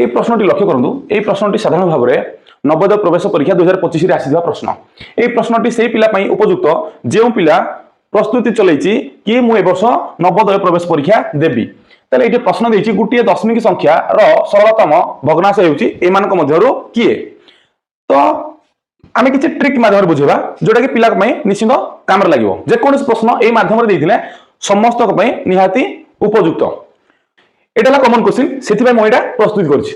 এই প্রশ্নটি লক্ষ্য করুন, এই প্রশ্নটি সাধারণ ভাবে নবোদয় প্রবেশ পরীক্ষা 2025 রে আসিଥିବା প্রশ্ন। এই প্রশ্নটি সেই পিলা পাই উপযুক্ত যে পিলা প্রস্তুতি চলাইছি কি মু এ বর্ষ নবোদয় প্রবেশ পরীক্ষা দেবি। তাহলে এটি প্রশ্ন দিয়েছি গোটিয়ে দশমিক সংখ্যার সরলতম ভগ্নাংশ ହେଉଛି এମାନଙ୍କ ମଧ୍ୟରୁ কিଏ। তো আমি কিছু ট্রিক মাধ্যমে বুঝাইবা যেটা কি পিলা পাই নিশ্চিত কামরে লাগিব। যেকୌଣସି প্রশ্ন এই মাধ্যমে ଦେଇଥିଲେ সমস্ত পাই নিহাতি উপযুক্ত। এটা হল কমন কোশ্চিন, সেথিপাই মু এটা প্রস্তুত করছি।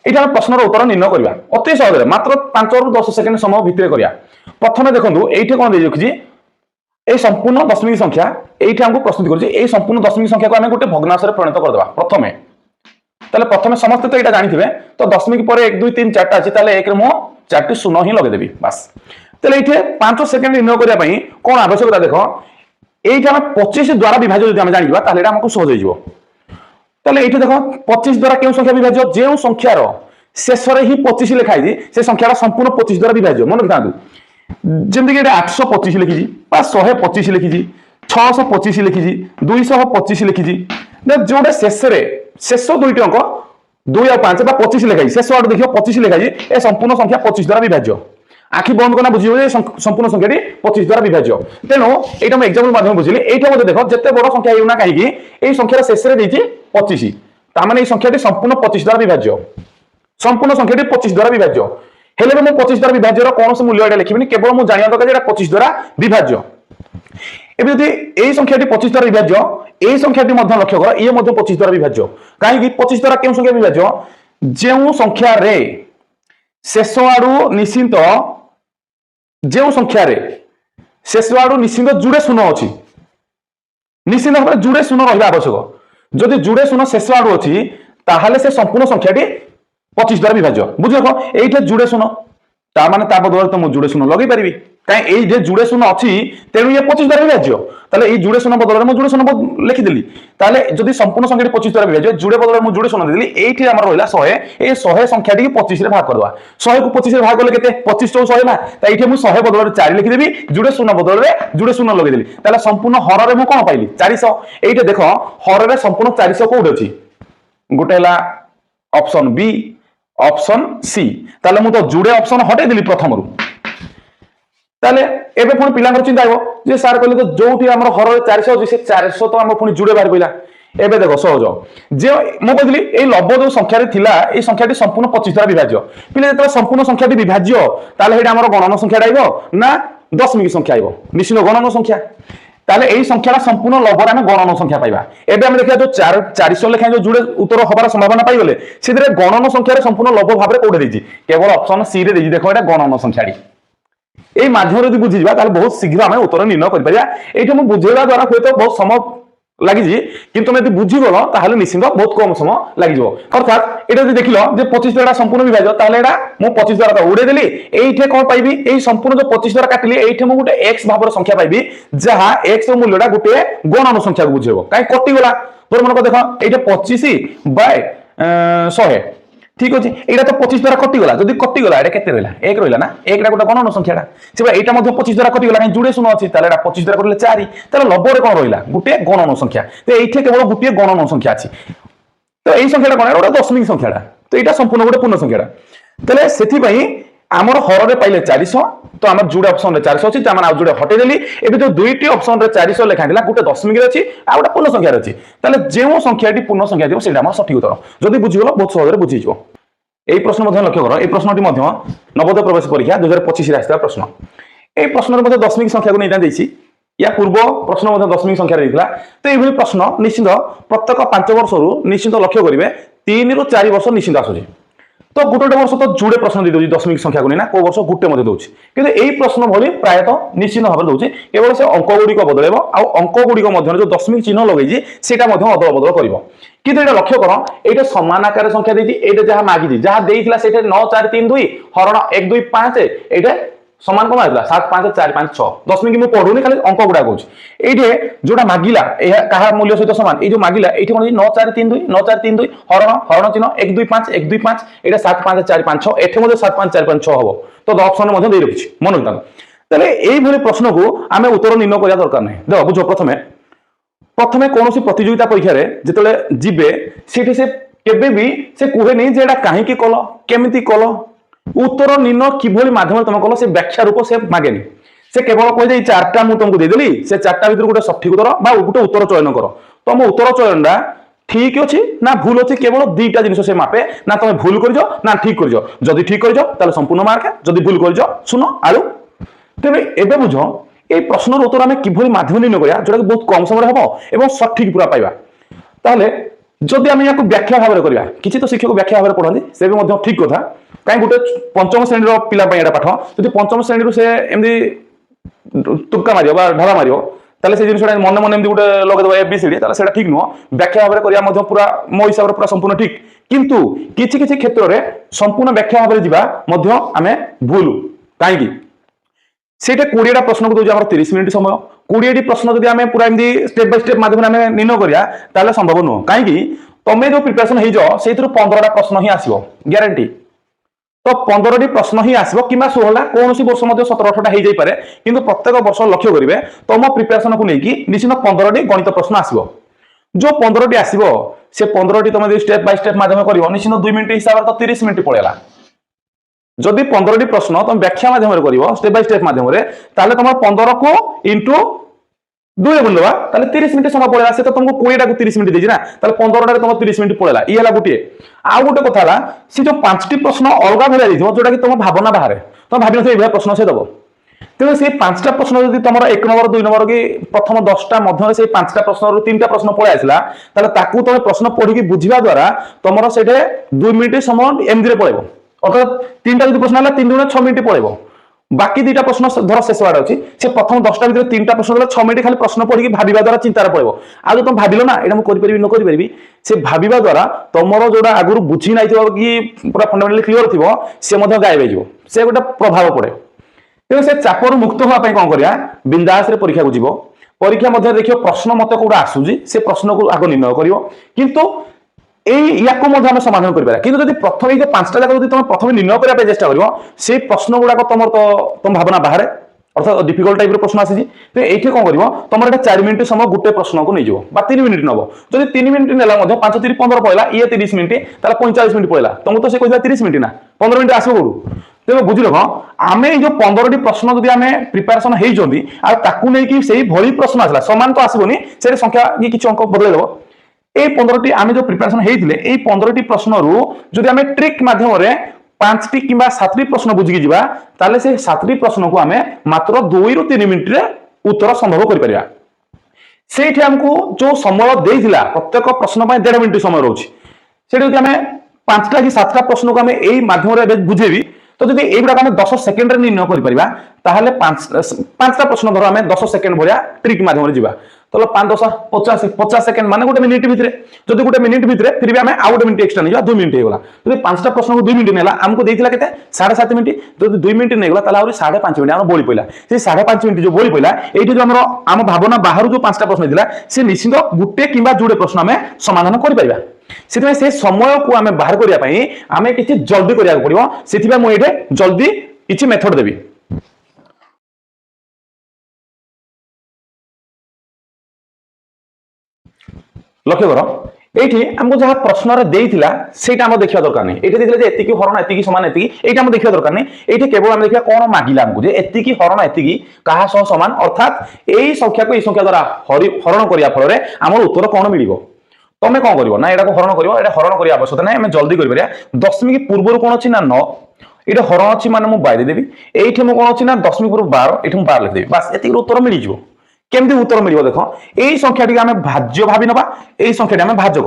এটা প্রশ্নর উত্তর নির্ণয় করা অতি সহজে মাত্র 5 ରୁ 10 সেকেন্ড সময় ভিতরে করা। প্রথমে দেখুন এইটি কোন দিয়ে রাখিছি এই সম্পূর্ণ দশমিক সংখ্যা এইটি আমাকে প্রস্তুত করছি। এই সম্পূর্ণ দশমিক সংখ্যাকে আমি গোটে ভগ্নাংশে পরিণত করদেবা প্রথমে। তাহলে প্রথমে সমস্ত তো এটা জানিথিবে, তো দশমিক পরে 1 2 3 4টা আছে, তাহলে 1 রে মু 4টি শূন্য হি লগাইদেবি বাস। তাহলে এইটি 5 সেকেন্ড নির্ণয় করা কোন আবশ্যকতা দেখ, এইটা আমি 25 দ্বারা বিভাজ্য যদি আমি জানিবা তাহলে এটা আমাকে সহজ হয়ে যাব। তাহলে এইটা দেখো 25 দ্বারা কেউ সংখ্যা বিভাজ্য, যে সংখ্যার শেষরে হি 25 লেখা হয়েছে সে সংখ্যাটা সম্পূর্ণ 25 দ্বারা বিভাজ্য। মনে রাখନ୍ତୁ যেমন এটা 825 লিখিছি বা 125 লিখিছি, 625 লিখিছি, 225 লিখিছি। যেটা শেষরে শেষ দুইটি অঙ্ক 2 আর 5 বা 25 লেখা হয়েছে, শেষ আড়ু দেখিও 25 লেখা হয়েছে, এ সম্পূর্ণ সংখ্যা 25 দ্বারা বিভাজ্য। আখি বন্ধ করে বুঝিব যে সম্পূর্ণ সংখ্যাটি 25 দ্বারা বিভাজ্য। তেণু এইটা আমি এক্সাম্পল মাধ্যমে বুঝিলি। এইটা মধ্যে দেখো যেতে বড় সংখ্যা হেউ না কাহিকি এই সংখ্যার শেষে দিয়েছি 25, তার মানে এই সংখ্যাটি সম্পূর্ণ 25 দ্বারা বিভাজ্য। সম্পূর্ণ সংখ্যাটি 25 দ্বারা বিভাজ্য হেলে মু 25 দ্বারা বিভাজ্যর কোনসি মূল্য এটা লিখিবিনি, কেবল মু জানিয়া দরকার যে এটা 25 দ্বারা বিভাজ্য। এবে যদি এই সংখ্যাটি 25 দ্বারা বিভাজ্য, এই সংখ্যাটি মধ্যে লক্ষ্য কর ইয়ে মধ্যে 25 দ্বারা বিভাজ্য। কাহিকি 25 দ্বারা কেউ সংখ্যা বিভাজ্য, যে সংখ্যারে শেষ আড়ু নিশ্চিন্ত যে সংখ্যারে শেষ আড়ু নিশ্চিন্ত জুড়ে শূন্য অছি, নিশ্চিন্ত ভাবে জুড়ে শূন্য রহবা আবশ্যক। যদি জুড়ে শূন্য শেষ আড়ু অছি তাহলে সে সম্পূর্ণ সংখ্যাটি 25 দ্বারা বিভাজ্য। বুঝি রাখ এইটা জুড়ে শূন্য, তার মানে তা বদলে তো মু জুড়ে শূন্য লগাই পারিবি, কাই এই যে জুড়ে শূন্য অছি তেণু ইয়ে 25 দ্বারা বিভাজ্য। তাহলে এই জুড়ে শূন্য বদলে মু জুড়ে শূন্য লিখিদেলি। তাহলে যদি সম্পূর্ণ সংখ্যাটি 25 দ্বারা বিভাজ্য, জুড়ে বদলে মু জুড়ে শূন্য দিলি, এইটি আমার রহিলা 100। এই 100 সংখ্যাটি 25 রে ভাগ করবা। 100 କୁ 25 রে ভাগ করলে কেতে 25 * 100 না, তাই এইটি মু 100 বদলে 4 লিখিদেবি, জুড়ে শূন্য বদলে জুড়ে শূন্য লগাই দেলি। তাহলে সম্পূর্ণ হରରେ মু কোন পাইলি 400। এইটা দেখো হରରେ সম্পূর্ণ 400 কোড আছে, গোটে হলা অপশন বি, অপশন সি। তাহলে মু তো জুড়ে অপশন হটাই দিলি প্রথমরু। তাহলে এবে পুনি পিলাঙ্কর চিন্তা আইব যে স্যার কইলে তো যোউটি আমার হରରେ 400 আছে সে 400 তো আমার পুনি জুড়ে বাহার পইলা। এবে দেখো সহজ যে মু কইলি এই লব যে সংখ্যাটি থিলা এই সংখ্যাটি সম্পূর্ণ 25 দ্বারা বিভাজ্য। পিলে যেতে সম্পূর্ণ সংখ্যাটি বিভাজ্য তাহলে এটা আমার গণন সংখ্যাটা আইব না দশমিক সংখ্যা আইব? নিশ্চিত গণন সংখ্যা। তাহলে এই সংখ্যাটা সম্পূর্ণ লবরে আমি গণন সংখ্যা পাইবা। এবে আমি দেখা যে 400 লেখা যে জুড়ে উত্তর হবার সম্ভাবনা পাইগলে সেদিকে গণন সংখ্যার সম্পূর্ণ লব ভাবে কোটে দিয়েছি, কেবল অপশন সি রে দিয়েছি। দেখো এটা গণন সংখ্যাটি। এই মাধ্যমে যদি বুঝিযা তাহলে বহুত শীঘ্র আমি উত্তর নির্ণয় করিপারিবা। এইটা মু বুঝাইবা দ্বারা হয়তো বহুত সময় লাগিছি, কিন্তু তুমি যদি বুঝিগল তাহলে নিশ্চিত বহুত কম সময় লাগিଯିব। অর্থাৎ এটা যদি দেখিল যে 25 দ্বারা সম্পূর্ণ বিভাজ্য, তাহলে এটা মু 25 দ্বারা উড়াই দেলি। এইঠে কোন পাইবি এই সম্পূর্ণ যে 25 দ্বারা কাটিলি এইঠে মু গোটে x ভাবর সংখ্যা পাইবি, যাহা x এর মূল্যটা গোটে গণন সংখ্যাকে বুঝাইব। কাই কটিগলা তোর মনে কর দেখো এইটা 25/100, ঠিক আছে। এটা তো 25 দ্বারা কটিগলা, যদি কটিগলা এটা কেতে রইলা 1 রইলা না, 1 টা গোটা গণন সংখ্যাটা। সেবা এটা মধ্যে 25 দ্বারা কটিগলা, কাই জুড়ে শূন্য আছে, তাহলে এটা 25 দ্বারা করলে 4। তাহলে লবরে কোন রইলা গোটে গণন সংখ্যা। তো এইঠে কেবল গোটে গণন সংখ্যা আছে। তো এই সংখ্যাটা কোন এটা দশমিক সংখ্যাটা, তো এটা সম্পূর্ণ গোটে পূর্ণ সংখ্যাটা। তাহলে সেথিপাই আমার হରରେ পাইলে 400, তো আমার জুড়ে অপশন রে 400 আছে, তার মানে আউ জুড়ে হটাই দেলি। এবে তো দুইটি অপশন রে 400 লেখা দিলা, গোটে দশমিক রে আছে আর গোটে পূর্ণ সংখ্যা রে আছে। তাহলে যে সংখ্যাটি পূর্ণ সংখ্যা দিব সেটা আমার সঠিক উত্তর। যদি বুঝিগল বহুত সহজে বুঝিଯିব। এই প্রশ্ন মধ্যে লক্ষ্য কর, এই প্রশ্নটি মধ্যে নবোদয় প্রবেশ পরীক্ষা 2025 রে আসিଥିବା প্রশ্ন। এই প্রশ্নের মধ্যে দশমিক সংখ্যাকে নেই দিয়েছি, ইয়া পূর্ব প্রশ্ন মধ্যে দশমিক সংখ্যা রয়েছে। তো এইভাবে প্রশ্ন নিশ্চিত প্রত্যেক 5 বর্ষরু নিশ্চিত লক্ষ্য করবে 3 ରୁ 4 ବର୍ଷ নিশ্চিত আসুଛି। তো গোটে বর্ষ তো জুড়ে প্রশ্ন দিয়ে দেଉଛି দশমিক সংখ্যাকে নেই না, কেউ বর্ষ গোটে মধ্যে দেଉଛି, কিন্তু এই প্রশ্ন ভଳି প্রায়তঃ নিশ্চিত ভাবে দেଉଛି। কেবল সে অঙ্ক গুড়িক বদলাইব, আর অঙ্ক গুড়িক মধ্যে যে দশমিক চিহ্ন লগাইছি সেটা মধ্যে অদল বদল করব। কিন্তু এটা লক্ষ্য কর এইটা সমান আকারে সংখ্যা দিয়েছি, এইটা যাহা মাগিছি যাহা দেইছিলা সেটা 9 4 3 2 হরণ 1 2 5, এইটা সমান কম আসলা 7 5 4 5 6। দশমিক মু পড়ুনি, খালি অঙ্ক গুড়া কହୁଛି। এইটে যেটা মাগিলা কাহার মূল্য সহিত সমান, এই যে মাগিলা এইটি কোন 9 4 3 2 9 4 3 2 হরণ চিহ্ন 1 2 5 1 2 5, এটা 7 5 4 5 6, এঠে মধ্যে 7 5 4 5 6 হবো। তো অপশন মধ্যে দিয়ে রাখিছি মনে রাখতাম। তাহলে এইভাবে প্রশ্নকু আমি উত্তর নির্ণয় করা দরকার নাই। দেখো বুঝো, প্রথমে প্রথমে কোনসি প্রতিযোগিতা পরীক্ষারে যেতলে জিবে সেটি সে केबे भी से कहेनी जे एटा काहेकि कल केमिति कल उत्तर निर्णय किभली माध्यम तुम कल से व्याख्या रूप से मागेनी से केवल कहे चार्टा मुझे तुमको देदेली से चार्टा भर गोटे सठिक उत्तर बा गोटे उत्तर चयन कर तुम उत्तर चयन ठीक अच्छे ना भूल अच्छे केवल दुईटा जिन से मापे ना तुम भूल कर ना ठीक कर जदि ठीक कर संपूर्ण मार्क जदि भूल कर सुन आलू तेरे एवं बुझ ये प्रश्न उत्तर आम किभली माध्यम निर्णय करा जोटा कि बहुत कम समय हम और सठिक पूरा पाइबा ताहले जदि आम या व्याख्या भाव में करवा किसी तो शिक्षक व्याख्या भाव में पढ़ाती से भी ठीक कथा कहीं गोटे पंचम श्रेणी पिला पाठ जब पंचम श्रेणी से एमती तुक्का मार ढाला मार ताले से जिनसा मन मन एमती गोटे लगेद एबीसीडी ताले ठीक नुह व्याख्या भाव में करवा पूरा मो हिसाब से पूरा संपूर्ण ठीक किंतु किछि किछि क्षेत्र में संपूर्ण व्याख्या भाव में जावा आम भूल कहीं सेटा 20टा प्रश्न को दूसरे 30 मिनिट समय 20टी प्रश्न जब आम पूरा एमती स्टेप बाय स्टेप माध्यम निर्णय करा संभव नुह कहीं तुम जो प्रिपरेशन हो 15टा प्रश्न ही आसो ग्यारंटी तो 15टी प्रश्न ही आसो कि 16 कौन वर्ष 17-18टा हो जाए कि प्रत्येक वर्ष लक्ष्य करेंगे तुम प्रिपरेशन को लेकिन निश्चित 15टी गणित प्रश्न आसो जो 15टी आसो से 15टी तुम स्टेप बाय स्टेप माध्यम कर निश्चित 2 मिनिट हिसाब से तो 30 मिनिट पड़ेगा जदि 15टी प्रश्न तुम व्याख्या माध्यम कर स्टेप बाय स्टेप माध्यम तुम 15 को इंटू 2 गुणदवा 30 मिनिट समय पड़ेगा से तो तुमको 20टा को 30 मिनिट देछि ना 15टा तुम 30 मिनिट पड़ेगा ये है गोटे आउ गोटे कथा है से जो 5टी प्रश्न अलग भाया देथिबो जोटा कि तुम भावना बाहर तुम भाभी नथिबो ए प्रश्न से दबो तेणु से 5टा प्रश्न जदि तुम 1 नंबर 2 नंबर कि प्रथम 10टा मध्य से 5टा प्रश्न 3टा प्रश्न पड़े आसला ताकू तुम प्रश्न पढ़ी बुझा द्वारा तुम से 2 मिनिट समय एमडी पड़ेबो अर्थात 3टा जदि प्रश्न है 3 दूने 6 मिनिट पड़ेबो बाकी 2टा प्रश्न धर शेष वार अच्छी से प्रथम 10टा भर 3टा प्रश्न 6 मिनिट खाली प्रश्न पढ़ी भाविबा द्वारा चिंतार पड़ो आज तुम भाविल ना यहाँ मुझे न करी से भाविबा द्वारा तुम जोड़ा आगुरी बुझी ना कि पूरा फंडामेंटली क्लीयर थी सी गायब हो से गोटे प्रभाव पड़े तेणु से चापर मुक्त होगापी कौन करा बिंदास परीक्षा को जीव परीक्षा मध्य देखिए प्रश्न मत कौटा आसूसी से प्रश्न को आग निर्णय कर या समाधान कर प्रथम ये 5टा जाक तुम प्रथम निर्णय करने चेष्टा कर से प्रश्न गुड़ाक तुम तो तुम भावना बाहर अर्थात डिफिकल्ट टाइप प्रश्न आसी तो ये कौन कर तुम 4 मिनिट समय गोटे प्रश्न को नहीं 3 मिनिट नब जब 3 मिनिट नेला 5 3 15 पड़ा ये 30 मिनिट 45 मिनिट पड़ा तुमको तो से कहता 30 मिनिट ना 15 मिनिट आसो कौटू तेज बुझ रख आम जो 15टी प्रश्न जब आम प्रिपेरेसन होती से भली प्रश्न आसला सामान तो आसबनी से संख्या कि किसी अंक बदल ये 15टी आम जो प्रिपेरेसन होते ये 15टी प्रश्न जदि आम ट्रिक माध्यम 5टी कि 7टी प्रश्न बुझिकी जावा ताले से 7टी प्रश्न को आम मात्र 2 ରୁ 3 मिनिट उत्तर संभव कर से आमको जो समय देइथिला प्रत्येक प्रश्न 1.5 मिनिट समय रोचे से आम 5टा कि 7टा प्रश्न को आम यही माध्यम बुझेबी तो जब युवा आम 10 सेकेंड निर्णय कर 5टा प्रश्न धर आम 10 सेकेंड भाया ट्रिक माध्यम जावा तो 5 10 50 सेकेंड मान गोटे मिनिट भितर जब गोटे मिनिट भितर फिर भी आम आउ गोटे मिनिट एक्सट्रा नहीं 2 मिनिट होगा जब 5टा प्रश्न को 2 मिनिट नेला आमको देइथिला केते 7.5 मिनिट जब 2 मिनिट नहीं गला 5.5 मिनिट आम बोली पड़ा से 5.5 मिनिट जो बोली पड़ा ये जो आम भावना बाहर जो 5टा प्रश्न था से निश्चित गोटे कि जोड़े प्रश्न आम समाधान कर से समय को आम बाहर करने आम किसी जल्दी करा पड़ो से मुझे जल्दी किसी मेथड देवी लक्ष्य कर ये आमको जहाँ प्रश्न देइथिला सेटा आम देखा दरकार नहीं ये देखिए एति हरण एति सामान एति आम देखा दरकार नहीं ये केवल आम देखा कौन मागिला आमको एति हरण एति क्या सह सामान अर्थात यही संख्या को यही संख्या द्वारा हरण करने फल आम उत्तर कौन मिल तुम कौन कर ना यहाँ हरण कर हरण करने आवश्यकता ना आम जल्दी कर दशमिक पूर्व कौन अच्छी ना 9 ये हरण अच्छी माने मुझे 12 देवी ये कौन अच्छी ना दशमिक पूर्व 12 ये 12 लिखदेवी बास ये उत्तर मिल जाए केमती उत्तर मिल देख यही संख्या टी आम भाज्य भावी ना यही संख्या आम भाजक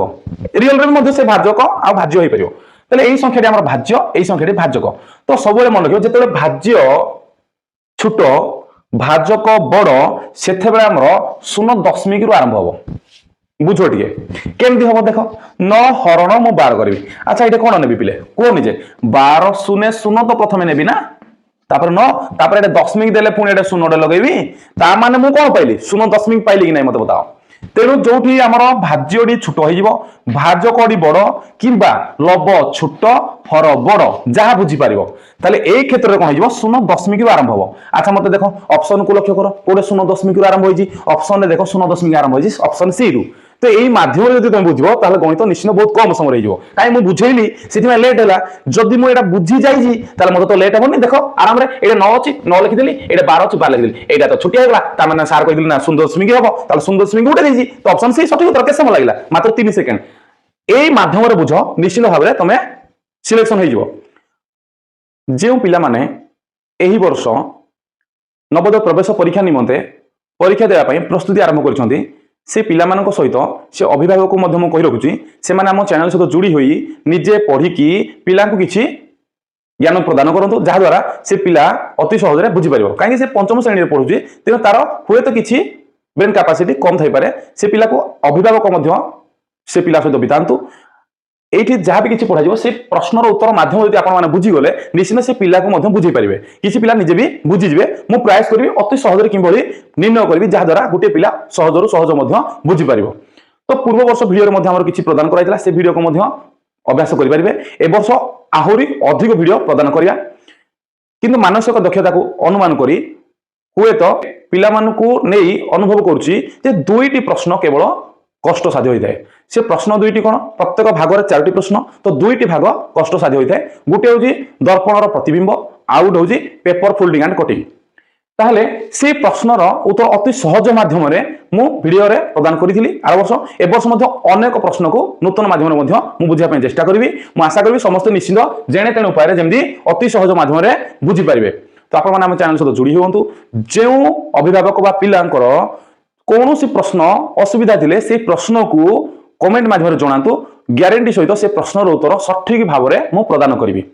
रियल से भाजक आ भाज्य हो पार यही संख्या आम भाज्य यही संख्या भाजक तो सब मन रखिए जो भाज्य छोट भाजक बड़ से आम 0.0 रु आरंभ हम बुझ टे केमती हम देख 9 हरण मु 12 करी अच्छा ये कौन नेबी पिले कौन जे 12 शून्य शून्य तो प्रथम नेबी ना तापर 9 तापर एटा दशमिक देले पुणी एटा शून्य लगेबी ता माने मु कोन पाइली 0.0 पाइली कि नै मते बताओ तेणु जोठी आमर भाज्यटी छोट हो भाजकटी बड़ किंबा लब छोट हर बड़ जहाँ बुझीपार ताले ए क्षेत्र में कौन हो 0.0 रु आरंभ हम अच्छा मत देख ऑप्शन को लक्ष्य कर कोटे 0.0 रु आरंभ होइछि ऑप्शन रे देख 0.0 आरंभ होइछि ऑप्शन सी रु तो यही माध्यम जब तुम बुझ गणित निश्चित बहुत कम समय रही कहीं मुझे बुझेली से लेट है जदि मुझे बुझी जाइए मतलब मत तो लेट हेनी देख आराम ये 9 अच्छी 9 लिखिदेली ये 12 अच्छी 12 लिखिदेली यहाँ तो छुट्टी होगा सार कही ना सुंदर स्मिंग हम सुंदर स्मिंग उठे दी तो ऑप्शन सी सठिक उत्तर केତେ समय लगे मात्र 3 सेकेंड यही माध्यम बुझ निश्चित भाव में तुम सिलेक्शन हो जो पिला माने एही वर्ष नवोदय प्रवेश परीक्षा निमंते परीक्षा देवाई प्रस्तुति आरंभ कर से पिला सहित से अभिभावक को कही रखुची से आम चैनल सहित जोड़ी हुई निजे पढ़िकी पिला किसी ज्ञान प्रदान करूँ जहाद्वारा से पिला अति सहज बुझीपर कहीं पंचम श्रेणी में पढ़ुची तेणु तार हुए तो किसी ब्रेन कैपेसिटी कम थी पारे से पिला को अभिभावक से पिला सहित बितातु ये जहाँ भी किसी पढ़ा से प्रश्नर उत्तर माध्यम यदि आप बुझीगले निश्चित से पिला को बुझी पारे किसी पिला निजे भी बुझीजे मुझे प्रयास करी अति सहज कि निर्णय करी जहाद्वारा गोटे पिला सहज सहज बुझीपर तो पूर्व वर्ष भिडियो किसी प्रदान कराइला से भिडियो को अभ्यास करेंगे ए वर्ष आहरी अधिक भिडियो प्रदान करिया किंतु मानसिक दक्षता को अनुमान करी हुए तो पिला नहीं अनुभव करुच्ची दुईटी प्रश्न केवल कष्ट साध्य होता है से प्रश्न दुईटी कौन प्रत्येक भागर 4टी प्रश्न तो दुईटी भाग कष्ट साध्य होता है गोटे हूँ दर्पणर प्रतिबिंब आउट हूँ पेपर फोल्डिंग एंड कटिंग ताहले से प्रश्नर उत्तर अति सहज माध्यम मु भिडियो प्रदान करी आर वर्ष ए वर्ष अनेक प्रश्न को नूतन माध्यम बुझापी चेष्टा करी आशा करी समस्त निश्चित जेने तेने उपाय जमी अति सहज माध्यम बुझीपारे तो आप चैनल सहित जोड़ी हूँ जो अभिभावक बा पिलांकर कौन सी प्रश्न असुविधा थिले से प्रश्न को कमेंट माध्यम जनातु ग्यारंटी सहित से प्रश्नर उत्तर सठिक भाव में प्रदान करी।